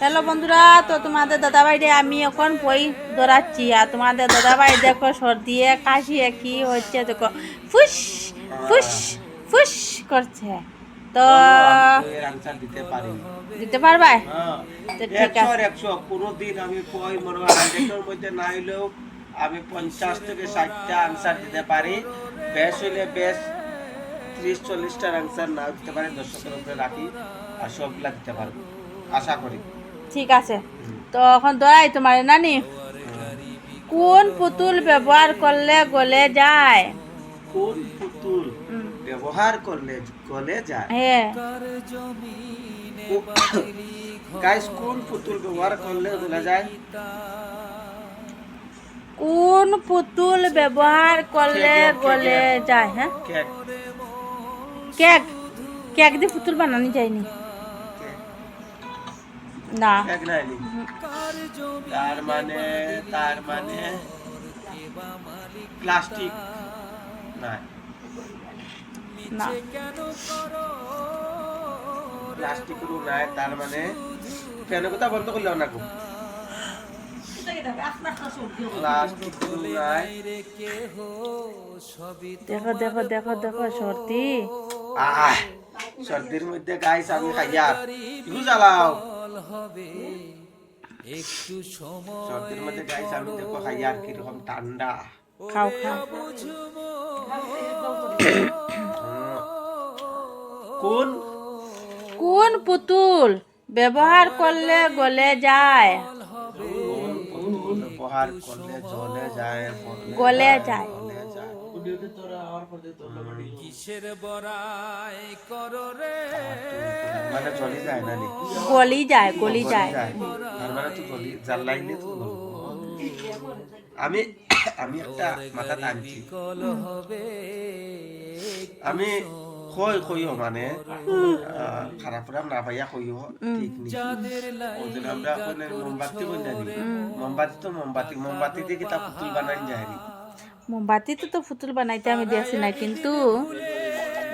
Hello বন্ধুরা, তো তোমাদের দাদাভাইরে আমি এখন বই ধরাচ্ছি। আর তোমাদের দাদাভাই দেখো সর্দি কাশি কি হচ্ছে, দেখো ফুস ফুস ফুস করছে। তো বলো, আমি বইয়ের আনসার দিতে পারি। দিতে পারবা? হ্যাঁ, তো ঠিক 100 আছে। এর 100 কোনোদিন আমি বই মনে হয় 100 এর মধ্যে না হইলেও আমি 50 থেকে 60টা আনসার দিতে পারি। বেশ হইলে বেশ 30-40টার আনসার না দিতে পারি, দর্শকের উপরে রাখি। আর সবগুলা দিতে পারবো আশা করি। ঠিক আছে, তো এখন ধরাই তোমার নানি। কোন পুতুল ব্যবহার করলে গলে যায়? কোন পুতুল ব্যবহার করলে গলে যায়? হ্যাঁ, গাইস, কোন পুতুল ব্যবহার করলে গলে যায়? কোন পুতুল ব্যবহার করলে গলে যায়? হ্যাঁ, কেক। কেক। কেক দিয়ে পুতুল বানানো যায়নি না। কেক নাইনি। তার মানে প্লাস্টিক না, না, প্লাস্টিকেরও নাই। তার মানে ফ্যানের কথা বন্ধ করলে না গো, প্লাস্টিকেরও নাই। দেখো দেখো দেখো দেখো সর্দি। আহ, সর্দির মধ্যে গাইস আমি খাইয়া একটু জ্বালাও। সর্দির মধ্যে গাইস আমি দেখো খাইয়া আর কিরকম ঠান্ডা। খাও খাও। কোন কোন পুতুল ব্যবহার করলে গলে যায়? কোন পুতুল ব্যবহার করলে জ্বলে যায়? গলে যায়। গলে যায়। মানে জ্বলি যায় না নি? গলি যায়, গলি গলি যায়। যায়। তার মানে তো জ্বলি জ্বালাইলে তো জ্বলবো। আমি আমি একটা মাথা টানছি। আমি কইও মানে খারাপ রাম না পাইয়া কইও ঠিক নি। ওদের আমরা কোন মোমবাতি কই না নি? মোমবাতি তো মোমবাতি দিয়ে কিতা পুতুল বানাই যায় নি? মোমবাতিতে তো পুতুল বানাইতে আমি দেখছি না, কিন্তু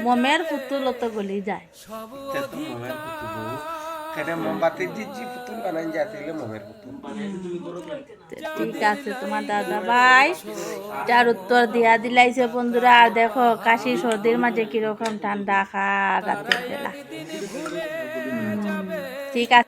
মোমের পুতুল তো গলি যায়। তে তো মোমের পুতুল। কেন মোমবাতি দিয়ে যে পুতুল বানাই যায় তাইলে মোমের পুতুল। ঠিক আছে, তোমার দাদা ভাই যার উত্তর দিয়া দিলাইছে বন্ধুরা। আর দেখো কাশি সর্দির মাঝে কিরকম ঠান্ডা খা রাতের বেলা। ঠিক আছে।